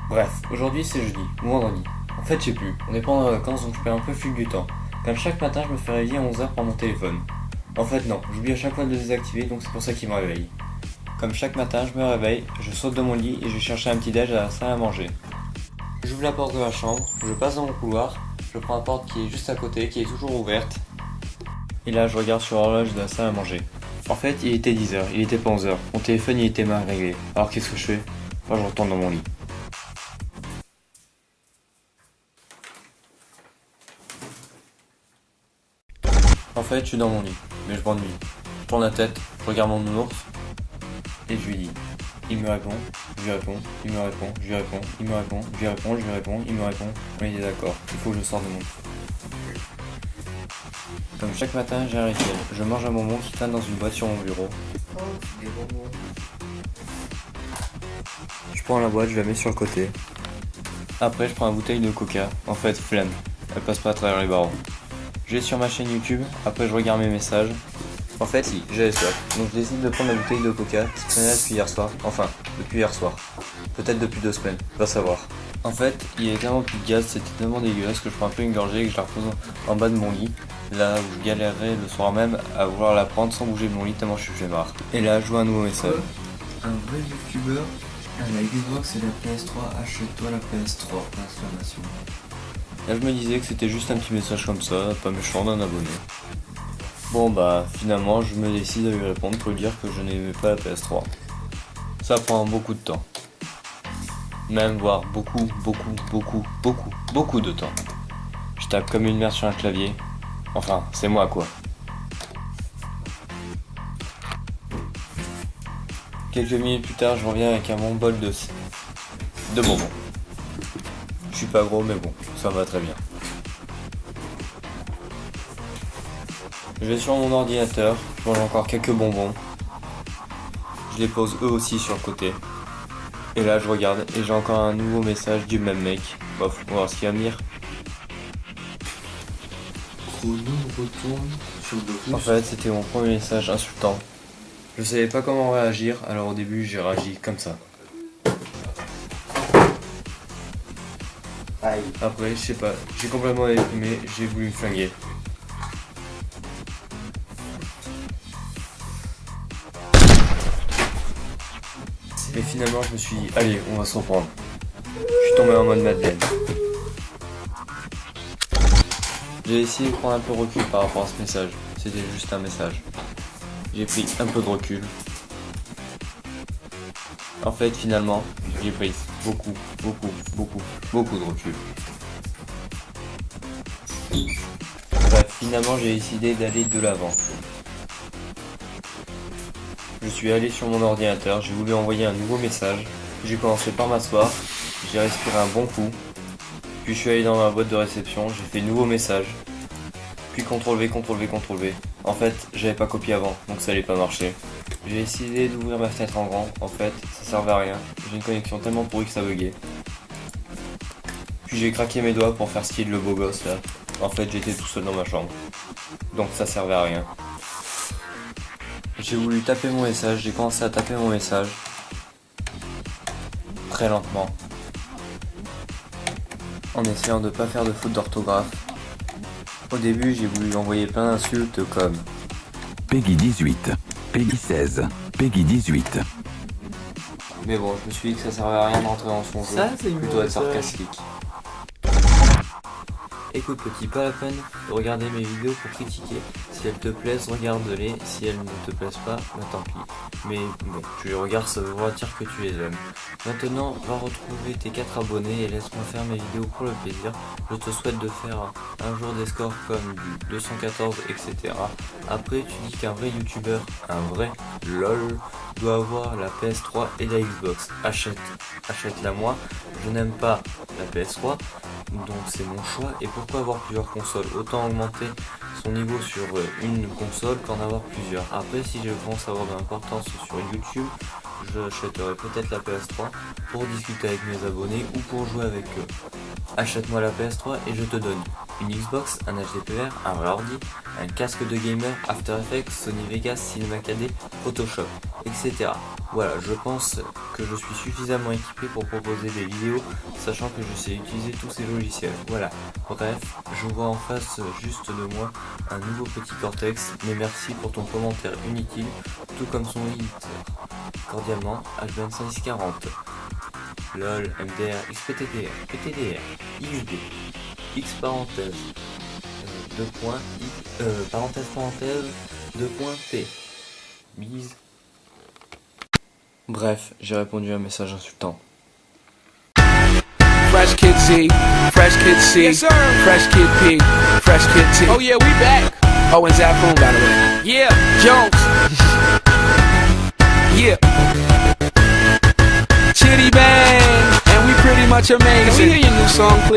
Bref, aujourd'hui c'est jeudi, ou vendredi. En fait, je sais plus, on est pendant les vacances donc je perds un peu le fil du temps. Comme chaque matin, je me fais réveiller à 11h par mon téléphone. En fait, non, j'oublie à chaque fois de le désactiver donc c'est pour ça qu'il me réveille. Comme chaque matin, je me réveille, je saute de mon lit et je vais chercher un petit déj à la salle à manger. J'ouvre la porte de ma chambre, je passe dans mon couloir, je prends la porte qui est juste à côté, qui est toujours ouverte. Et là, je regarde sur l'horloge de la salle à manger. En fait, il était 10h, il était pas 11h. Mon téléphone, il était mal réglé. Alors qu'est-ce que je fais? Enfin, je retourne dans mon lit. En fait, je suis dans mon lit, mais je m'ennuie. Je tourne la tête, je regarde mon nounours, et je lui dis. Il me répond, je lui réponds, il me répond, je lui réponds, il me répond, je lui réponds, je lui réponds, il me répond. On est d'accord, il faut que je sorte de mon lit. Comme chaque matin, j'ai un rituel. Je mange un bonbon qui traîne dans une boîte sur mon bureau. Oh, des bonbons. Je prends la boîte, je la mets sur le côté. Après, je prends une bouteille de coca. En fait, flemme, elle passe pas à travers les barreaux. Je vais sur ma chaîne YouTube, après je regarde mes messages. En fait, si, j'avais soif, donc je décide de prendre la bouteille de coca qui traînait depuis hier soir. Enfin, depuis hier soir. Peut-être depuis 2 semaines, va savoir. En fait, il y avait tellement plus de gaz, c'était tellement dégueulasse que je prends un peu une gorgée et que je la repose en bas de mon lit. Là où je galérerais le soir même à vouloir la prendre sans bouger de mon lit tellement je suis flemmard. Et là, je vois un nouveau message. Un vrai youtubeur à la Xbox et la PS3, achète-toi la PS3, exclamation. Là je me disais que c'était juste un petit message comme ça, pas méchant d'un abonné. Bon bah finalement je me décide à lui répondre pour lui dire que je n'aimais pas la PS3. Ça prend beaucoup de temps. Même voire beaucoup de temps. Je tape comme une merde sur un clavier. Enfin, c'est moi quoi. Quelques minutes plus tard, je reviens avec un bon bol de bonbons. Je suis pas gros mais bon, ça va très bien. Je vais sur mon ordinateur, je mange encore quelques bonbons. Je les pose eux aussi sur le côté. Et là je regarde et j'ai encore un nouveau message du même mec. Bof, on va voir ce qu'il va me dire. En fait, c'était mon premier message insultant. Je savais pas comment réagir, alors au début j'ai réagi comme ça. Aïe. Après, je sais pas, j'ai complètement déprimé, j'ai voulu me flinguer. Mais finalement, je me suis dit, allez, on va se reprendre. Je suis tombé en mode Madeleine. J'ai essayé de prendre un peu de recul par rapport à ce message. C'était juste un message. J'ai pris un peu de recul. En fait, finalement, j'ai pris beaucoup de recul. Bref, finalement, j'ai décidé d'aller de l'avant. Je suis allé sur mon ordinateur, j'ai voulu envoyer un nouveau message. J'ai commencé par m'asseoir, j'ai respiré un bon coup. Puis je suis allé dans ma boîte de réception, j'ai fait nouveau message. Puis CTRL-V, CTRL-V, CTRL-V. En fait, j'avais pas copié avant, donc ça allait pas marcher. J'ai essayé d'ouvrir ma fenêtre en grand, en fait, ça servait à rien. J'ai une connexion tellement pourrie que ça buguait. Puis j'ai craqué mes doigts pour faire skill le beau gosse là. En fait, j'étais tout seul dans ma chambre. Donc ça servait à rien. J'ai voulu taper mon message, j'ai commencé à taper mon message. Très lentement. En essayant de pas faire de faute d'orthographe. Au début, j'ai voulu lui envoyer plein d'insultes comme Peggy 18, Peggy 16, Peggy 18. Mais bon, je me suis dit que ça servait à rien d'entrer dans son jeu, plutôt être sarcastique. Écoute petit, pas la peine de regarder mes vidéos pour critiquer. Si elles te plaisent, regarde-les. Si elles ne te plaisent pas, bah tant pis. Mais bon, tu les regardes, ça veut dire que tu les aimes. Maintenant, va retrouver tes 4 abonnés et laisse-moi faire mes vidéos pour le plaisir. Je te souhaite de faire un jour des scores comme du 214, etc. Après, tu dis qu'un vrai youtubeur, un vrai LOL, doit avoir la PS3 et la Xbox. Achète-la moi. Je n'aime pas la PS3. Donc c'est mon choix, et pourquoi avoir plusieurs consoles? Autant augmenter son niveau sur une console qu'en avoir plusieurs. Après, si je commence à avoir de l'importance sur YouTube, j'achèterai peut-être la PS3 pour discuter avec mes abonnés ou pour jouer avec eux. Achète-moi la PS3 et je te donne une Xbox, un HDPR, un vrai ordi, un casque de gamer, After Effects, Sony Vegas, Cinema 4D, Photoshop, etc. Voilà, je pense que je suis suffisamment équipé pour proposer des vidéos, sachant que je sais utiliser tous ces logiciels. Voilà, bref, je vois en face juste de moi un nouveau petit Cortex, mais merci pour ton commentaire inutile, tout comme son éditeur. Cordialement, H2540. LOL, MDR, XPTDR, PTDR, XD, X parenthèse, 2 points, parenthèse, 2 points, T. Bise. Bref, j'ai répondu à un message insultant. Fresh Kid Z, Fresh Kid C, yes, Fresh Kid P, Fresh Kid T. Oh yeah, we back. Oh, and Zafoon, by the way. Yeah, Jones. Yeah. Chitty Bang, and we pretty much amazing. Can we hear your new song, please?